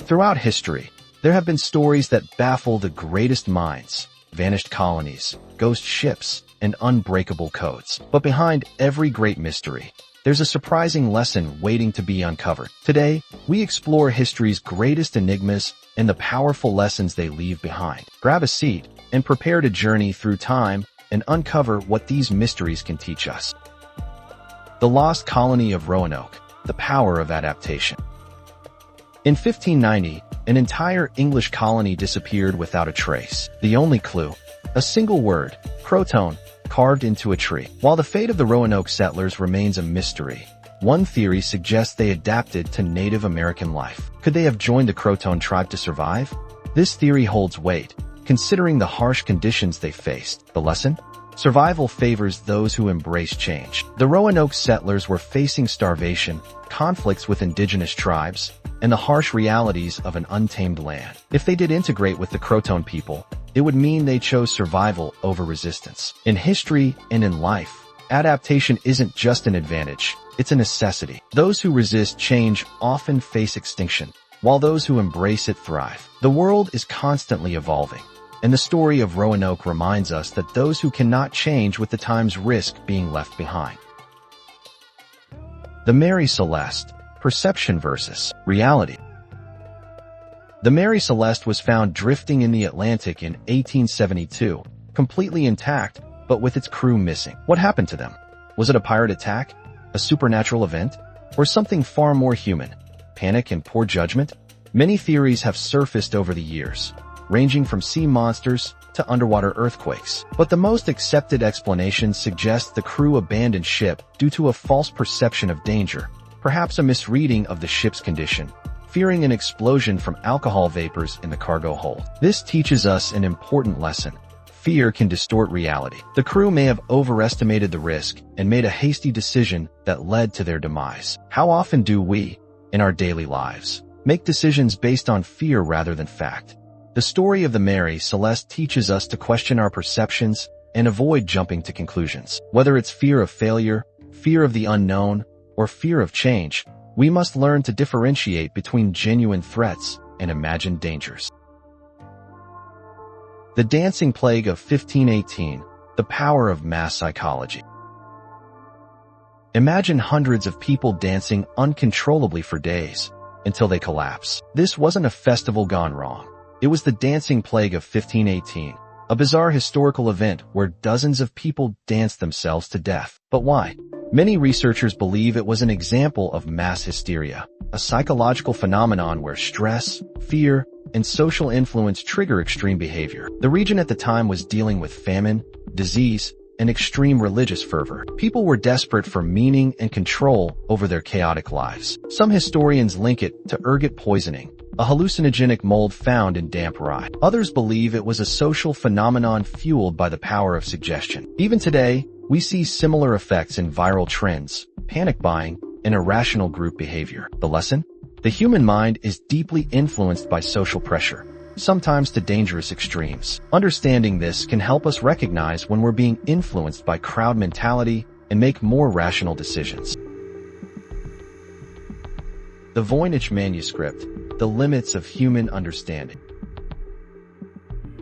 Throughout history, there have been stories that baffle the greatest minds: vanished colonies, ghost ships, and unbreakable codes. But behind every great mystery, there's a surprising lesson waiting to be uncovered. Today, we explore history's greatest enigmas and the powerful lessons they leave behind. Grab a seat and prepare to journey through time and uncover what these mysteries can teach us. The Lost Colony of Roanoke, the power of adaptation. In 1590, an entire English colony disappeared without a trace. The only clue, a single word, Croton, carved into a tree. While the fate of the Roanoke settlers remains a mystery, one theory suggests they adapted to Native American life. Could they have joined the Croton tribe to survive? This theory holds weight, considering the harsh conditions they faced. The lesson? Survival favors those who embrace change. The Roanoke settlers were facing starvation, conflicts with indigenous tribes, and the harsh realities of an untamed land. If they did integrate with the Croton people, it would mean they chose survival over resistance. In history and in life, adaptation isn't just an advantage, it's a necessity. Those who resist change often face extinction, while those who embrace it thrive. The world is constantly evolving, and the story of Roanoke reminds us that those who cannot change with the times risk being left behind. The Mary Celeste, perception versus reality. The Mary Celeste was found drifting in the Atlantic in 1872, completely intact, but with its crew missing. What happened to them? Was it a pirate attack, a supernatural event, or something far more human? Panic and poor judgment? Many theories have surfaced over the years, ranging from sea monsters to underwater earthquakes. But the most accepted explanation suggests the crew abandoned ship due to a false perception of danger, perhaps a misreading of the ship's condition, fearing an explosion from alcohol vapors in the cargo hold. This teaches us an important lesson. Fear can distort reality. The crew may have overestimated the risk and made a hasty decision that led to their demise. How often do we, in our daily lives, make decisions based on fear rather than fact? The story of the Mary Celeste teaches us to question our perceptions and avoid jumping to conclusions. Whether it's fear of failure, fear of the unknown, or fear of change, we must learn to differentiate between genuine threats and imagined dangers. The Dancing Plague of 1518, the power of mass psychology. Imagine hundreds of people dancing uncontrollably for days, until they collapse. This wasn't a festival gone wrong. It was the Dancing Plague of 1518, a bizarre historical event where dozens of people danced themselves to death. But why? Many researchers believe it was an example of mass hysteria, a psychological phenomenon where stress, fear, and social influence trigger extreme behavior. The region at the time was dealing with famine, disease, and extreme religious fervor. People were desperate for meaning and control over their chaotic lives. Some historians link it to ergot poisoning, a hallucinogenic mold found in damp rye. Others believe it was a social phenomenon fueled by the power of suggestion. Even today, we see similar effects in viral trends, panic buying, and irrational group behavior. The lesson? The human mind is deeply influenced by social pressure, sometimes to dangerous extremes. Understanding this can help us recognize when we're being influenced by crowd mentality and make more rational decisions. The Voynich Manuscript, The Limits of Human Understanding.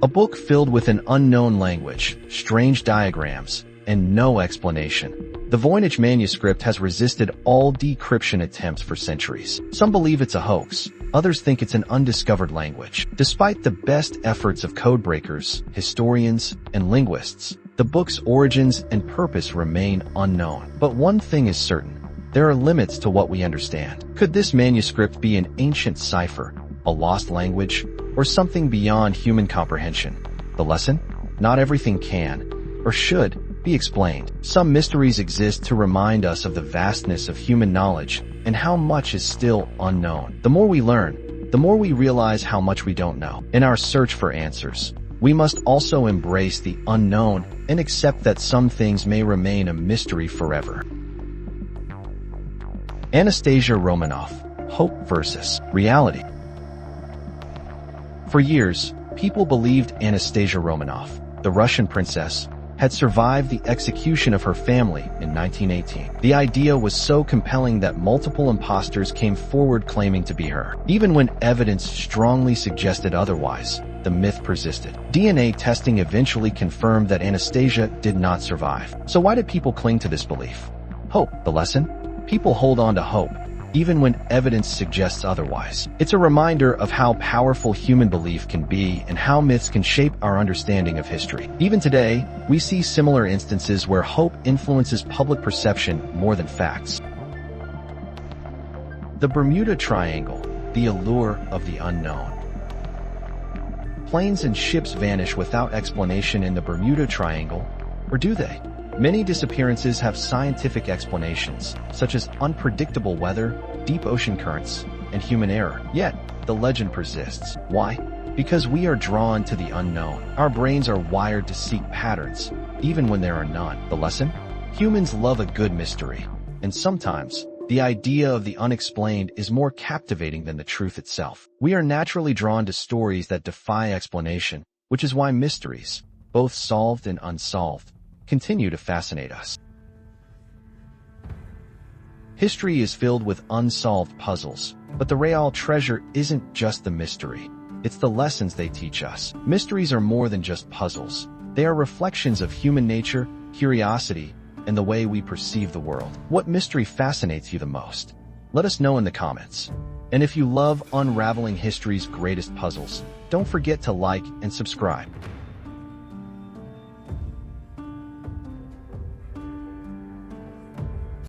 A book filled with an unknown language, strange diagrams, and no explanation. The Voynich Manuscript has resisted all decryption attempts for centuries. Some believe it's a hoax. Others think it's an undiscovered language. Despite the best efforts of codebreakers, historians, and linguists, the book's origins and purpose remain unknown. But one thing is certain. There are limits to what we understand. Could this manuscript be an ancient cipher, a lost language, or something beyond human comprehension? The lesson? Not everything can, or should, be explained. Some mysteries exist to remind us of the vastness of human knowledge and how much is still unknown. The more we learn, the more we realize how much we don't know. In our search for answers, we must also embrace the unknown and accept that some things may remain a mystery forever. Anastasia Romanoff, Hope versus Reality. For years, people believed Anastasia Romanoff, the Russian princess, had survived the execution of her family in 1918. The idea was so compelling that multiple imposters came forward claiming to be her. Even when evidence strongly suggested otherwise, the myth persisted. DNA testing eventually confirmed that Anastasia did not survive. So why did people cling to this belief? Hope. The lesson? People hold on to hope, even when evidence suggests otherwise. It's a reminder of how powerful human belief can be and how myths can shape our understanding of history. Even today, we see similar instances where hope influences public perception more than facts. The Bermuda Triangle, the allure of the unknown. Planes and ships vanish without explanation in the Bermuda Triangle, or do they? Many disappearances have scientific explanations, such as unpredictable weather, deep ocean currents, and human error. Yet, the legend persists. Why? Because we are drawn to the unknown. Our brains are wired to seek patterns, even when there are none. The lesson? Humans love a good mystery, and sometimes, the idea of the unexplained is more captivating than the truth itself. We are naturally drawn to stories that defy explanation, which is why mysteries, both solved and unsolved, continue to fascinate us. History is filled with unsolved puzzles, but the real treasure isn't just the mystery. It's the lessons they teach us. Mysteries are more than just puzzles. They are reflections of human nature, curiosity, and the way we perceive the world. What mystery fascinates you the most? Let us know in the comments. And if you love unraveling history's greatest puzzles, don't forget to like and subscribe.